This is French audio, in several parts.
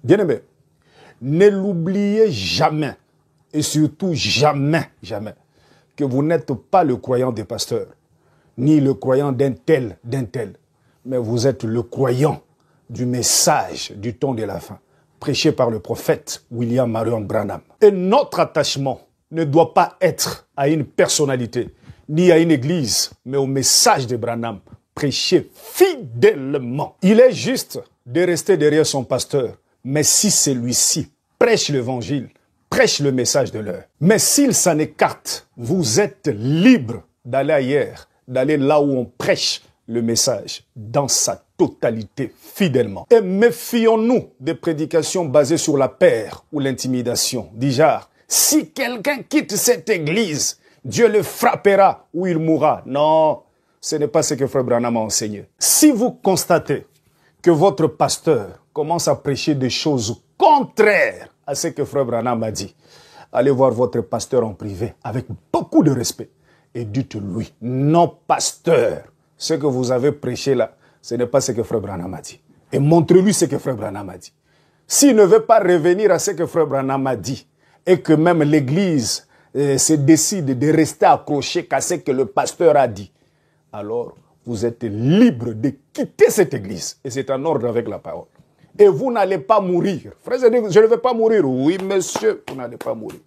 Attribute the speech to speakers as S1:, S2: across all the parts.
S1: Bien-aimé, ne l'oubliez jamais, et surtout jamais, jamais, que vous n'êtes pas le croyant des pasteurs, ni le croyant d'un tel, mais vous êtes le croyant du message du temps de la fin, prêché par le prophète William Marion Branham. Et notre attachement ne doit pas être à une personnalité, ni à une église, mais au message de Branham, prêché fidèlement. Il est juste de rester derrière son pasteur, mais si celui-ci prêche l'évangile, prêche le message de l'heure. Mais s'il s'en écarte, vous êtes libre d'aller ailleurs, d'aller là où on prêche le message dans sa totalité, fidèlement. Et méfions-nous des prédications basées sur la peur ou l'intimidation. Du genre, si quelqu'un quitte cette église, Dieu le frappera ou il mourra. Non, ce n'est pas ce que Frère Branham a enseigné. Si vous constatez que votre pasteur commence à prêcher des choses contraires à ce que Frère Branham a dit, allez voir votre pasteur en privé avec beaucoup de respect et dites-lui, non pasteur, ce que vous avez prêché là, ce n'est pas ce que Frère Branham a dit. Et montrez-lui ce que Frère Branham a dit. S'il ne veut pas revenir à ce que Frère Branham a dit et que même l'église se décide de rester accroché à ce que le pasteur a dit, alors vous êtes libre de quitter cette église. Et c'est en ordre avec la parole. Et vous n'allez pas mourir. Frère, je ne vais pas mourir. Oui, monsieur, vous n'allez pas mourir.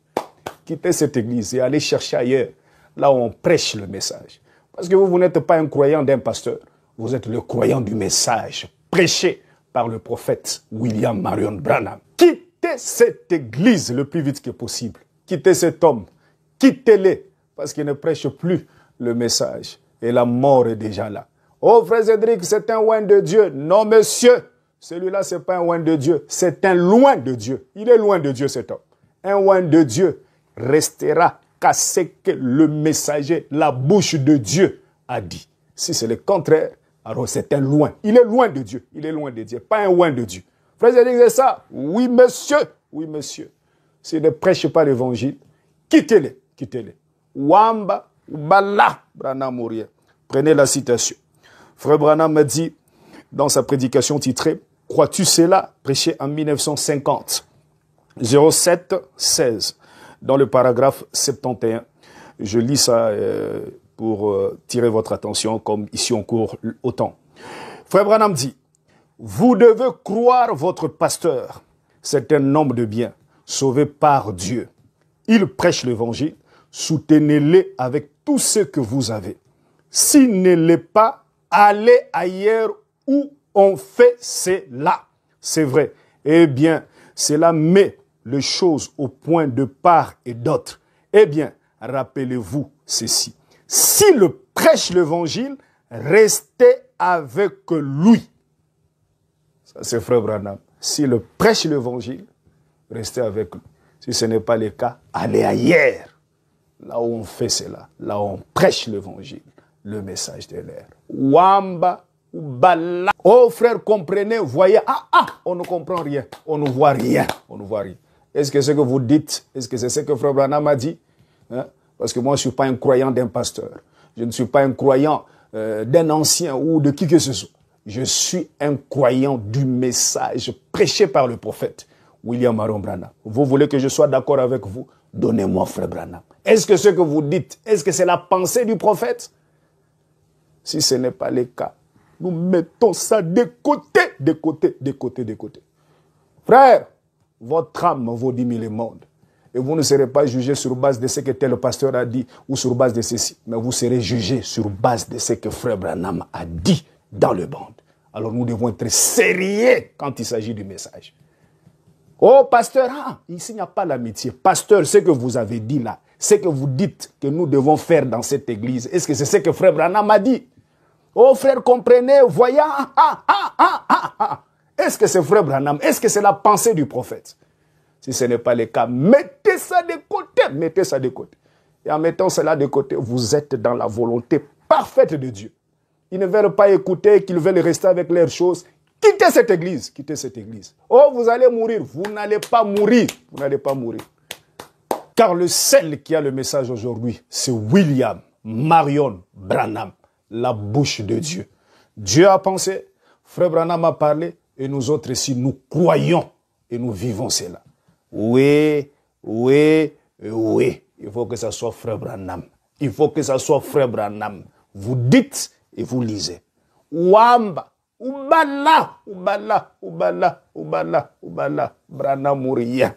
S1: Quittez cette église et allez chercher ailleurs, là où on prêche le message. Parce que vous n'êtes pas un croyant d'un pasteur. Vous êtes le croyant du message prêché par le prophète William Marion Branham. Quittez cette église le plus vite que possible. Quittez cet homme. Quittez-les parce qu'il ne prêche plus le message. Et la mort est déjà là. Oh, frère Cédric, c'est un oint de Dieu. Non, monsieur. Celui-là, ce n'est pas un oint de Dieu. C'est un loin de Dieu. Il est loin de Dieu, cet homme. Un oint de Dieu restera qu'à ce que le messager, la bouche de Dieu, a dit. Si c'est le contraire, alors c'est un loin. Il est loin de Dieu. Il est loin de Dieu. Pas un oint de Dieu. Frère Cédric, c'est ça? Oui, monsieur. Oui, monsieur. S'il ne prêche pas l'évangile, quittez-les. Quittez-les. Wamba, Bala, Branham Mourir. Prenez la citation. Frère Branham m'a dit, dans sa prédication titrée, « Crois-tu cela ?» prêché en 1950. 07-16. Dans le paragraphe 71. Je lis ça pour tirer votre attention, comme ici on court autant. Frère Branham dit, « Vous devez croire votre pasteur. C'est un homme de bien, sauvé par Dieu. Il prêche l'évangile. Soutenez-le avec tout ce que vous avez. S'il ne l'est pas, allez ailleurs où on fait cela. » C'est vrai. Eh bien, cela met les choses au point de part et d'autre. Eh bien, rappelez-vous ceci. S'il prêche l'évangile, restez avec lui. Ça, c'est Frère Branham. S'il prêche l'évangile, restez avec lui. Si ce n'est pas le cas, allez ailleurs. Là où on fait cela, là où on prêche l'évangile, le message de l'air. Wamba, Bala. Oh frère, comprenez, voyez, on ne comprend rien, on ne voit rien, on ne voit rien. Est-ce que ce que vous dites, est-ce que c'est ce que Frère Branham a dit? Hein? Parce que moi, je ne suis pas un croyant d'un pasteur. Je ne suis pas un croyant d'un ancien ou de qui que ce soit. Je suis un croyant du message prêché par le prophète William Marion Branham. Vous voulez que je sois d'accord avec vous? Donnez-moi Frère Branham. Est-ce que ce que vous dites, est-ce que c'est la pensée du prophète? Si ce n'est pas le cas, nous mettons ça de côté, de côté, de côté, de côté. Frère, votre âme vaut 10 000 mondes. Et vous ne serez pas jugé sur base de ce que tel pasteur a dit ou sur base de ceci. Mais vous serez jugé sur base de ce que Frère Branham a dit dans le monde. Alors nous devons être sérieux quand il s'agit du message. Oh, pasteur, ici il n'y a pas l'amitié. Pasteur, ce que vous avez dit là, ce que vous dites que nous devons faire dans cette église, est-ce que c'est ce que Frère Branham a dit? Oh, frère, comprenez, voyez, Est-ce que c'est Frère Branham? Est-ce que c'est la pensée du prophète? Si ce n'est pas le cas, mettez ça de côté, mettez ça de côté. Et en mettant cela de côté, vous êtes dans la volonté parfaite de Dieu. Ils ne veulent pas écouter, qu'ils veulent rester avec leurs choses. Quittez cette église, quittez cette église. Oh, vous allez mourir. Vous n'allez pas mourir. Vous n'allez pas mourir. Car le seul qui a le message aujourd'hui, c'est William Marion Branham, la bouche de Dieu. Dieu a pensé, Frère Branham a parlé, et nous autres ici, nous croyons Et nous vivons cela. Oui, oui, oui. Il faut que ça soit frère Branham. Il faut que ça soit frère Branham. Vous dites et vous lisez. Wamba, ubala, ubala, ubala, ubala, ubala, Branham ou rien.